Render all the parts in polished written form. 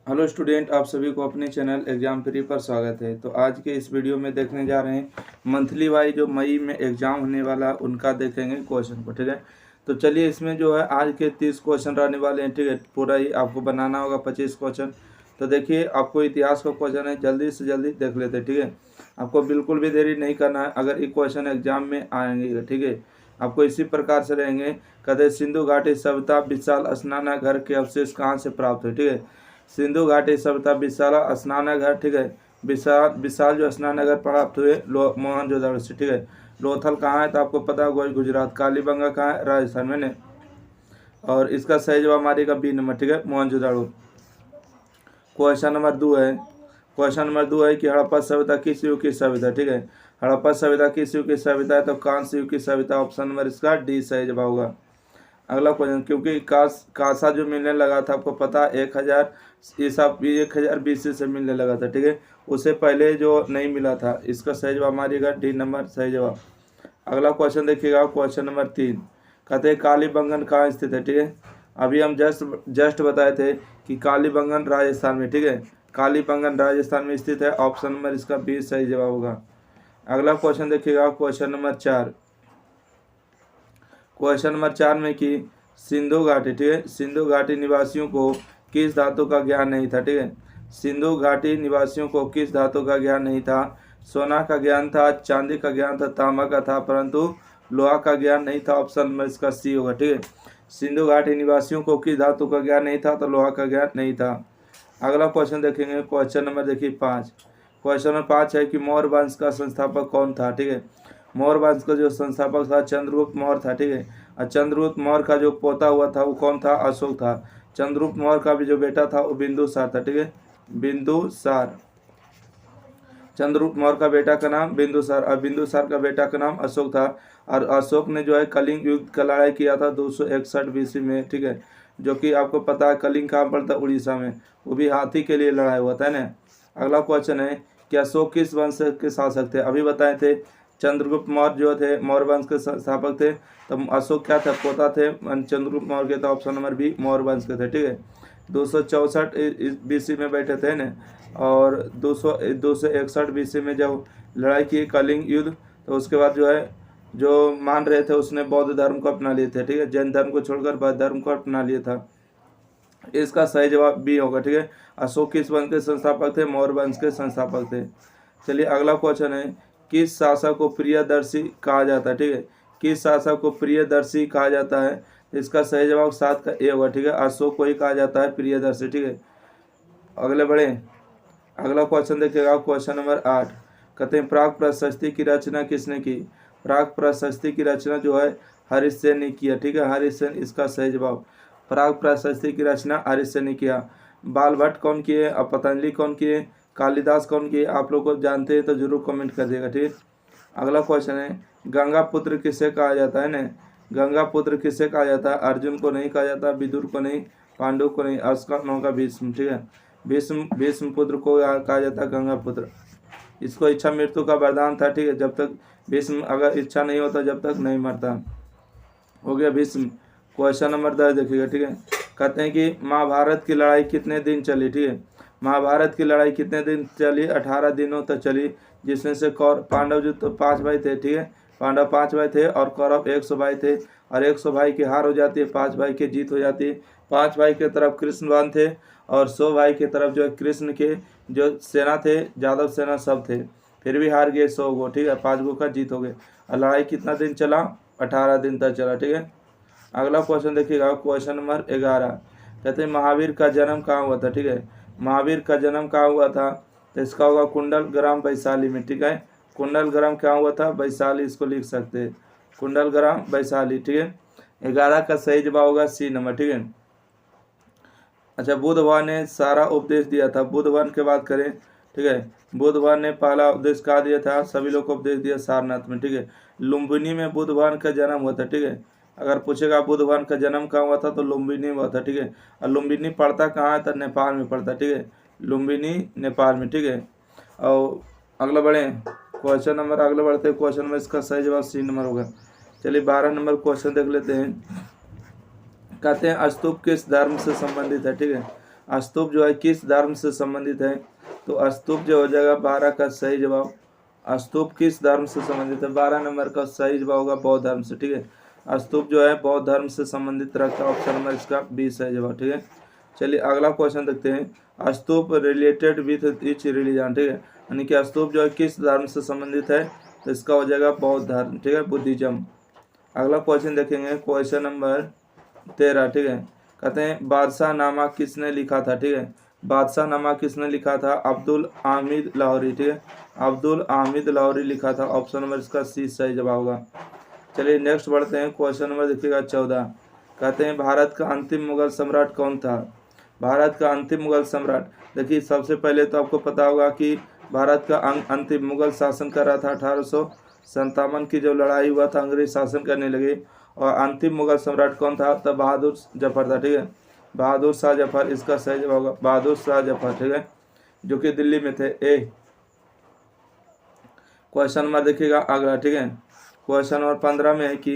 Hello student, आप सभी को अपने चैनल एग्जाम फ्री पर स्वागत है। तो आज के इस वीडियो में देखने जा रहे हैं मंथली वाइज जो मई में एग्जाम होने वाला उनका देखेंगे क्वेश्चन को। ठीक है, तो चलिए इसमें जो है आज के 30 क्वेश्चन रहने वाले हैं। ठीक है, पूरा ही आपको बनाना होगा 25 क्वेश्चन। तो देखिए, आपको इतिहास का क्वेश्चन है, जल्दी से जल्दी देख लेते हैं। ठीक है, आपको बिल्कुल भी देरी नहीं करना है अगर ये क्वेश्चन एग्जाम में आएंगे। ठीक है, आपको इसी प्रकार से रहेंगे। कहते सिंधु घाटी सभ्यता विशाल स्नानागार के अवशेष कहाँ से प्राप्त हुए। ठीक है, सिंधु घाटी सभ्यता विशाल स्नानागार। ठीक है, विशाल विशाल जो स्नानागार प्राप्त हुए मोहनजोदड़ो से। ठीक है, लोथल कहाँ है तो आपको पता होगा गुजरात। कालीबंगा कहाँ है, राजस्थान में ने। और इसका सही जवाब हमारे का बी नंबर। ठीक है, मोहनजोदड़ो। क्वेश्चन नंबर 2 है। क्वेश्चन नंबर 2 है कि हड़प्पा सभ्यता किस युग की सभ्यता। ठीक है, हड़प्पा सभ्यता किस युग की सभ्यता है तो कांस्य युग की सभ्यता। ऑप्शन नंबर इसका डी सही जवाब होगा। अगला क्वेश्चन, क्योंकि कासा जो मिलने लगा था आपको पता 1000 ईसा 1000 BC से मिलने लगा था। ठीक है, उससे पहले जो नहीं मिला था। इसका सही जवाब मारिएगा डी नंबर सही जवाब। अगला क्वेश्चन देखिएगा, क्वेश्चन नंबर 3। कहते हैं कालीबंगन कहाँ स्थित है। ठीक है, अभी हम जस्ट बताए थे कि कालीबंगन राजस्थान में। ठीक है, कालीबंगन राजस्थान में स्थित है। ऑप्शन नंबर इसका बी सही जवाब होगा। अगला क्वेश्चन देखिएगा, क्वेश्चन नंबर 4। क्वेश्चन नंबर 4 में कि सिंधु घाटी। ठीक है, सिंधु घाटी निवासियों को किस धातु का ज्ञान नहीं था। ठीक है, सिंधु घाटी निवासियों को किस धातु का ज्ञान नहीं था। सोना का ज्ञान था, चांदी का ज्ञान था, तांबा का था, परंतु लोहा का ज्ञान नहीं था। ऑप्शन नंबर इसका सी होगा। ठीक है, सिंधु घाटी निवासियों को किस धातु का ज्ञान नहीं था तो लोहा का ज्ञान नहीं था। अगला क्वेश्चन देखेंगे, क्वेश्चन नंबर देखिए 5। क्वेश्चन नंबर 5 है कि मौर्य वंश का संस्थापक कौन था। ठीक है, मौर्य वंश का जो संस्थापक था चंद्रगुप्त मौर्य था। ठीक है, और चंद्रगुप्त मौर्य का जो पोता हुआ था वो कौन था, अशोक था। चंद्रगुप्त मौर्य का भी जो बेटा था वो बिंदुसार था। ठीक है, बिंदुसार। चंद्रगुप्त मौर्य का बेटा का नाम बिंदुसार और बिंदुसार का बेटा का नाम अशोक था। और अशोक ने जो है कलिंग युद्ध का लड़ाई किया था 261 BC में। ठीक है, जो कि आपको पता है कलिंग कहाँ पड़ता है, उड़ीसा में। वो भी हाथी के लिए लड़ाई हुआ था ना। अगला क्वेश्चन है कि अशोक किस वंश के शासक थे। अभी बताए थे चंद्रगुप्त मौर्य जो थे मौर्य वंश के संस्थापक थे। तो अशोक क्या थे, पोता थे चंद्रगुप्त मौर्य के। तो ऑप्शन नंबर बी मौर्य वंश के थे। ठीक है, 264 BC में बैठे थे ना। और 261 BC में जब लड़ाई की कलिंग युद्ध, तो उसके बाद जो है जो मान रहे थे उसने बौद्ध धर्म को अपना लिए थे। ठीक है, जैन धर्म को छोड़कर बौद्ध धर्म को अपना लिया था। इसका सही जवाब बी होगा। ठीक है, अशोक किस वंश के संस्थापक थे, मौर्य वंश के संस्थापक थे। चलिए अगला क्वेश्चन है, किस शासक को प्रियदर्शी कहा जाता है। ठीक है, किस शासक को प्रियदर्शी कहा जाता है। इसका सही जवाब 7 का ए होगा। ठीक है, अशोक को ही कहा जाता है प्रियदर्शी। ठीक है, अगले बढ़े। अगला क्वेश्चन देखिएगा, क्वेश्चन नंबर 8। कहते हैं प्राग प्रशस्ति की रचना किसने की। प्राग प्रशस्ति की रचना जो है हरिश्चंद्र ने किया। ठीक है, हरिश्चंद्र इसका सही जवाब। प्राग प्रशस्ति की रचना हरिश्चंद्र ने किया। बाल भट्ट कौन किए और पतंजलि कौन किए, कालिदास कौन किए, आप लोग को जानते हैं तो जरूर कमेंट कर दिएगा। ठीक, अगला क्वेश्चन है गंगा पुत्र किसे कहा जाता है ना। गंगा पुत्र किसे कहा जाता है, अर्जुन को नहीं कहा जाता, विदुर को नहीं, पांडु को नहीं, अस्कर नौ का भीष्म। ठीक है, भीष्म पुत्र को कहा जाता है गंगा पुत्र। इसको इच्छा मृत्यु का वरदान था। ठीक है, जब तक भीष्म अगर इच्छा नहीं होता जब तक नहीं मरता। हो गया भीष्म। क्वेश्चन नंबर 10 देखिएगा। ठीक है, कहते हैं कि महाभारत की लड़ाई कितने दिन चली। ठीक है, महाभारत की लड़ाई कितने दिन चली, 18 दिनों तक चली। जिसमें से पांडव जो तो 5 भाई थे। ठीक है, पांडव 5 भाई थे और कौरव 100 भाई थे। और 100 भाई की हार हो जाती है, 5 भाई की जीत हो जाती है। 5 भाई की तरफ कृष्णवान थे और 100 भाई की तरफ जो है कृष्ण के जो सेना थे, यादव सेना सब थे। फिर भी हार गए 100 गो। ठीक है, 5 गो का जीत हो गए। और लड़ाई कितना दिन चला, 18 दिन तक चला। ठीक है, अगला क्वेश्चन देखिएगा, क्वेश्चन नंबर 11। कहते हैं महावीर का जन्म कहाँ हुआ था। ठीक है, महावीर का जन्म कहाँ हुआ था तो इसका होगा कुंडल ग्राम वैशाली में। ठीक है, कुंडल ग्राम क्या हुआ था, वैशाली, इसको लिख सकते हैं कुंडल ग्राम वैशाली। ठीक है, 11 का सही जवाब होगा सी नंबर। ठीक है, अच्छा बुद्ध भगवान ने सारा उपदेश दिया था। बुद्ध भगवान की बात करें, ठीक है, बुद्ध भगवान ने पहला उपदेश कहा दिया था, सभी लोग को उपदेश दिया सारनाथ में। ठीक है, लुम्बिनी में बुद्ध भगवान का जन्म हुआ था। ठीक है, अगर पूछेगा बुद्ध भगवान का जन्म कहाँ हुआ था तो लुम्बिनी में हुआ था। ठीक है, और लुम्बिनी पड़ता कहाँ है तो नेपाल में पड़ता। ठीक है, लुम्बिनी नेपाल में। ठीक है, और अगला बढ़े क्वेश्चन नंबर, अगले बढ़ते हैं क्वेश्चन नंबर, इसका सही जवाब सी नंबर होगा। चलिए 12 नंबर क्वेश्चन देख लेते हैं। कहते हैं स्तूप किस धर्म से संबंधित है। ठीक है, स्तूप जो है किस धर्म से संबंधित है? तो स्तूप जो हो जाएगा 12 का सही जवाब। स्तूप किस धर्म से संबंधित है? 12 नंबर का सही जवाब होगा बौद्ध धर्म से। ठीक है, स्तूप जो है बौद्ध धर्म से संबंधित रखता है। ऑप्शन नंबर इसका 20 सही जवाब। ठीक है, चलिए अगला क्वेश्चन देखते हैं। स्तूप रिलेटेड विथ ईच रिलीजन। ठीक है, यानी कि स्तूप जो है किस धर्म से संबंधित है? तो इसका हो जाएगा बौद्ध धर्म। ठीक है, बुद्धिज्म। अगला क्वेश्चन देखेंगे, क्वेश्चन नंबर 13। ठीक है, कहते हैं बादशाह नामा किसने लिखा था? ठीक है, बादशाह नामा किसने लिखा था? अब्दुल हामिद लाहौरी। ठीक है, अब्दुल हामिद लाहौरी लिखा था। ऑप्शन नंबर इसका सी सही जवाब होगा। चलिए नेक्स्ट बढ़ते हैं। क्वेश्चन नंबर देखिएगा 14। कहते हैं भारत का अंतिम मुगल सम्राट कौन था? भारत का अंतिम मुगल सम्राट, देखिए सबसे पहले तो आपको पता होगा कि भारत का अंतिम मुगल शासन कर रहा था 1857 की जब लड़ाई हुआ था, अंग्रेज शासन करने लगे। और अंतिम मुगल सम्राट कौन था? तब बहादुर जफर था। ठीक है, बहादुर शाह जफर इसका सही जवाब होगा। बहादुर शाह जफर। ठीक है, जो कि दिल्ली में थे। क्वेश्चन नंबर देखिएगा अगला। ठीक है, क्वेश्चन नंबर 15 में है कि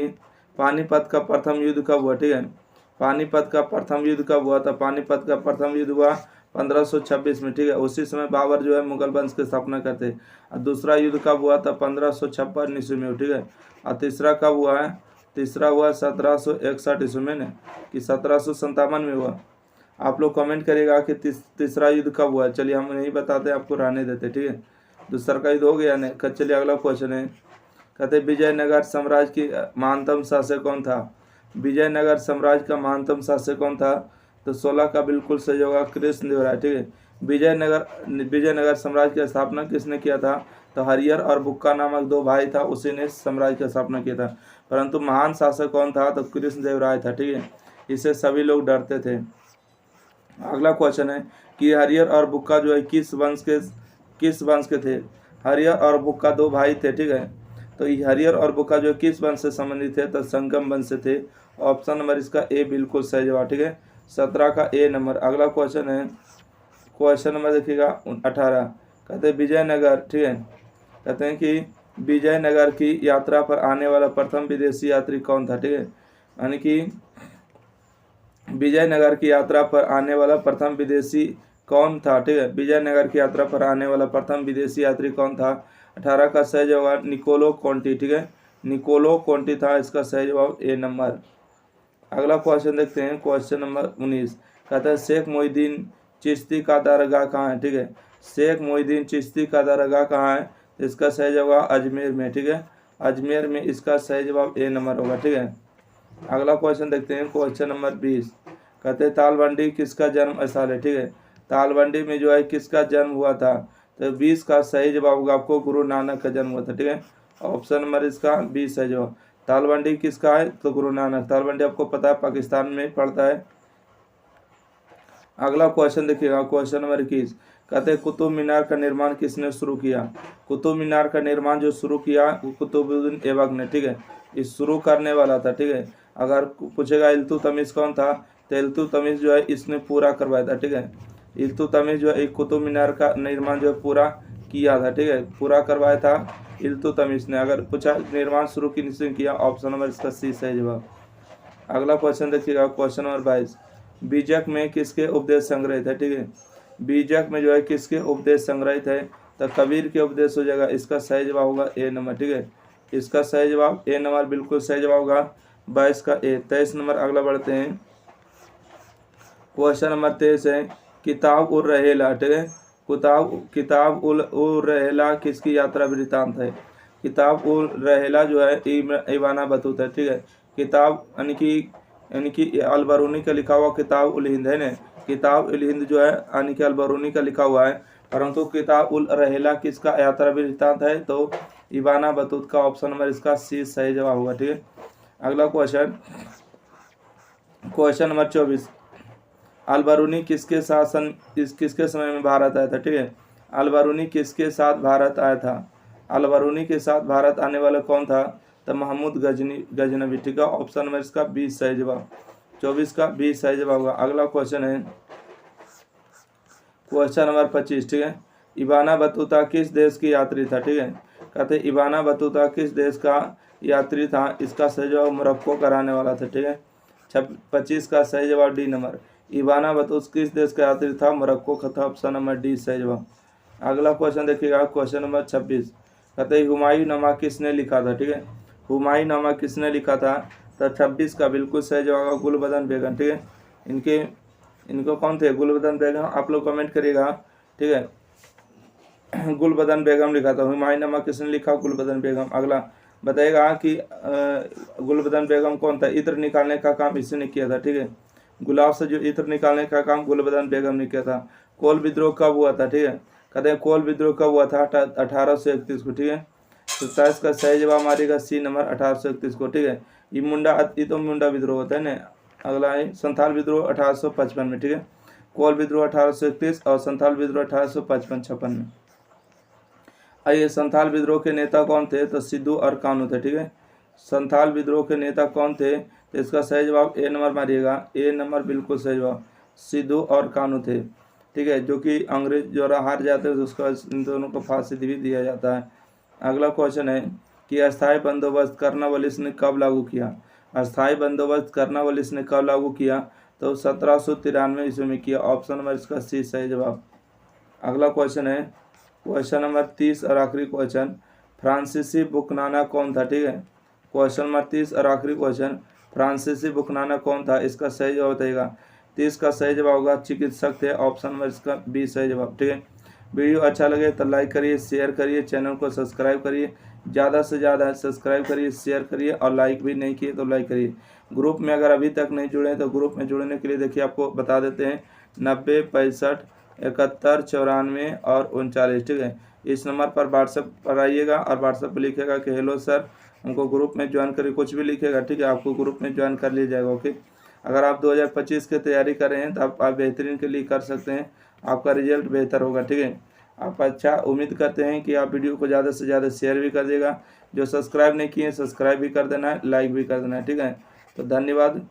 पानीपत का प्रथम युद्ध कब हुआ? ठीक है, पानीपत का प्रथम युद्ध कब हुआ था? पानीपत का प्रथम युद्ध हुआ 1526 में। ठीक है, उसी समय बाबर जो है मुगल वंश की स्थापना करते। और दूसरा युद्ध कब हुआ था? 1556 ईस्वी में। ठीक है, और तीसरा कब हुआ है? तीसरा हुआ 1761 ईस्वी में न, कि 1757 में हुआ। आप लोग कमेंट करिएगा कि तीसरा युद्ध कब हुआ। चलिए हम नहीं बताते, आपको रहने देते। ठीक है, दूसरा का युद्ध हो गया नहीं। चलिए अगला क्वेश्चन है, कहते विजयनगर साम्राज्य की महानतम शासक कौन था? विजयनगर साम्राज्य का महानतम शासक कौन था? तो 16 का बिल्कुल सही होगा कृष्णदेवराय। ठीक है, विजयनगर साम्राज्य की स्थापना किसने किया था? तो हरिहर और बुक्का नामक दो भाई था, उसी ने साम्राज्य की स्थापना किया था। परंतु महान शासक कौन था? तो कृष्णदेवराय था। ठीक है, इसे सभी लोग डरते थे। अगला क्वेश्चन है कि हरिहर और बुक्का जो है किस वंश के थे? हरिहर और बुक्का दो भाई थे। ठीक है, तो हरिहर और बुक्का जो किस वंश से संबंधित थे? तो संगम वंश से थे। ऑप्शन नंबर इसका ए बिल्कुल सही जवाब। ठीक है, 17 का ए नंबर। अगला क्वेश्चन है, क्वेश्चन नंबर देखिएगा 18। कहते हैं विजयनगर। ठीक है, कहते हैं कि विजयनगर की यात्रा पर आने वाला प्रथम विदेशी यात्री कौन था? ठीक है, यानी कि विजयनगर की यात्रा पर आने वाला प्रथम विदेशी कौन था? ठीक है, विजयनगर की यात्रा पर आने वाला प्रथम विदेशी यात्री कौन था? 18 का सही जवाब निकोलो कोंटी। ठीक है, निकोलो कोंटी था इसका सही जवाब ए नंबर। अगला क्वेश्चन देखते हैं, क्वेश्चन नंबर 19। कहता है शेख मोहिद्दीन चिश्ती का दरगाह कहाँ है? ठीक है, शेख मोहिद्दीन चिश्ती का दरगाह कहाँ है? इसका सही जवाब अजमेर में। ठीक है, अजमेर में इसका सही जवाब ए नंबर होगा। ठीक है, अगला क्वेश्चन देखते हैं, क्वेश्चन नंबर 20। कहते हैं तालबंडी किसका जन्म स्थल है? ठीक है, तालबंडी में जो है किसका जन्म हुआ था? तो 20 का सही जवाब होगा आपको गुरु नानक का जन्म हुआ था। ठीक है, ऑप्शन नंबर इसका 20 सही जवाब। तालबंडी किसका है? तो गुरु नानक। तालबंडी आपको पता है पाकिस्तान में पड़ता है। अगला क्वेश्चन देखिएगा, क्वेश्चन नंबर 21। कहते हैं कुतुब मीनार का निर्माण किसने शुरू किया? कुतुब मीनार का निर्माण जो शुरू किया वो कुतुबुद्दीन ऐबक ने। ठीक है, इस शुरू करने वाला था। ठीक है, अगर पूछेगा इल्तुतमिश कौन था? तो इल्तुतमिश जो है इसने पूरा करवाया था। ठीक है, इल्तुतमिश जो है एक कुतुब मीनार का निर्माण जो है पूरा किया था। ठीक है, पूरा करवाया था इल्तुतमिश ने। अगर पूछा निर्माण शुरू किसने किया? ऑप्शन नंबर इसका सी सही जवाब। अगला क्वेश्चन देखिएगा, क्वेश्चन नंबर 22। बीजक में किसके उपदेश संग्रहित है? ठीक है, बीजक में जो है किसके उपदेश संग्रहित है? तो कबीर के उपदेश हो जाएगा। इसका सही जवाब होगा ए नंबर। ठीक है, इसका सही जवाब ए नंबर बिल्कुल सही जवाब होगा 22 का ए। 23 नंबर अगला बढ़ते हैं, क्वेश्चन नंबर 23 है किताब उर रहेला। ठीक है, किताब उल रहेला किसकी यात्रा वृत्तांत है? किताब उल रहेला जो है इबाना बतूता है। ठीक है, किताब यानी कि अलबरूनी का लिखा हुआ किताब उल हिंद है ना। किताब उल हिंद जो है यानी कि अलबरूनी का लिखा हुआ है, परंतु किताब उल रहेला किसका यात्रा वृत्तांत है? तो इबाना बतूत का। ऑप्शन नंबर इसका सी सही जवाब होगा। ठीक है, अगला क्वेश्चन, क्वेश्चन नंबर 24। अलबरूनी किसके समय में भारत आया था? ठीक है, अलबरूनी किसके साथ भारत आया था? अलबरूनी के साथ भारत आने वाला कौन था? तो महमूद गजनवी। ठीक है, ऑप्शन नंबर इसका 20 सही जवाब। 24 का 20 सही जवाब होगा। अगला क्वेश्चन है क्वेश्चन नंबर 25। ठीक है, इबाना बतूता किस देश की यात्री था? ठीक है, कहते इबाना बतूता किस देश का यात्री था? इसका सही जवाब मोरक्को का रहने वाला था। ठीक है, 25 का सही जवाब डी नंबर। इवाना बतूस किस देश का यात्री था? मोरक्को का था। ऑप्शन नंबर डी सही जवाब। अगला क्वेश्चन देखिएगा, क्वेश्चन नंबर 26। कहते हैं हुमायूं नामा किसने लिखा था? ठीक है, हुमायूं नामा किसने लिखा था? तो 26 का बिल्कुल सही जवाब है गुलबदन बेगम। ठीक है, इनको कौन थे? गुलबदन बेगम। आप लोग कमेंट करिएगा। ठीक है, गुलबदन बेगम लिखा था। हुमायूं नामा किसने लिखा? गुलबदन बेगम। अगला बताइएगा कि गुलबदन बेगम कौन था? इत्र निकालने का काम इसने किया था। ठीक है, गुलाब से जो इत्र निकालने का काम गुलबदन बेगम ने किया था। कोल विद्रोह कब हुआ था? ठीक है, कहते हैं कोल विद्रोह कब हुआ था? 1831 को। ठीक है, तो 27 का सही जवाब मारेगा सी नंबर 1831 को। ठीक है, ये तो मुंडा विद्रोह होता है ना। अगला है संथाल विद्रोह 1855 में। ठीक है, कोल विद्रोह 1831 और संथाल विद्रोह 1855-56 में। आइए, संथाल विद्रोह के नेता कौन थे? तो सिद्धू और कानू थे। ठीक है, संथाल विद्रोह के नेता कौन थे? तो इसका सही जवाब ए नंबर मारिएगा। ए नंबर बिल्कुल सही जवाब, सिद्धू और कानू थे। ठीक है, जो कि अंग्रेज जो हार जाते हैं तो उसका इन दोनों को फांसी भी दिया जाता है। अगला क्वेश्चन है कि अस्थायी बंदोबस्त कर्नवालिस ने कब लागू किया? अस्थायी बंदोबस्त कर्नवालिस ने कब लागू किया? तो 1793 ईस्वी में किया। ऑप्शन नंबर इसका सी सही जवाब। अगला क्वेश्चन है क्वेश्चन नंबर 30 और आखिरी क्वेश्चन, फ्रांसीसी बुकनाना कौन था? ठीक है, क्वेश्चन नंबर 30 और आखिरी क्वेश्चन, फ्रांसीसी बुकनाना कौन था? इसका सही जवाब बताइएगा। 30 का सही जवाब होगा चिकित्सक थे। ऑप्शन नंबर इसका बी सही जवाब। ठीक है, वीडियो अच्छा लगे तो लाइक करिए, शेयर करिए, चैनल को सब्सक्राइब करिए, ज़्यादा से ज़्यादा सब्सक्राइब करिए, शेयर करिए और लाइक भी नहीं किए तो लाइक करिए। ग्रुप में अगर अभी तक नहीं जुड़े हैं तो ग्रुप में जुड़ने के लिए देखिए आपको बता देते हैं 90 65 71 94 और 39। ठीक है, इस नंबर पर व्हाट्सएप पर आइएगा और व्हाट्सएप पर लिखेगा कि हेलो सर, हमको ग्रुप में ज्वाइन करिए, कुछ भी लिखेगा। ठीक है, आपको ग्रुप में ज्वाइन कर लिया जाएगा। ओके, अगर आप 2025 की तैयारी कर रहे हैं तो आप बेहतरीन के लिए कर सकते हैं, आपका रिजल्ट बेहतर होगा। ठीक है, आप अच्छा उम्मीद करते हैं कि आप वीडियो को ज़्यादा से ज़्यादा शेयर भी कर देगा। जो सब्सक्राइब नहीं किए सब्सक्राइब भी कर देना है, लाइक भी कर देना है। ठीक है, तो धन्यवाद।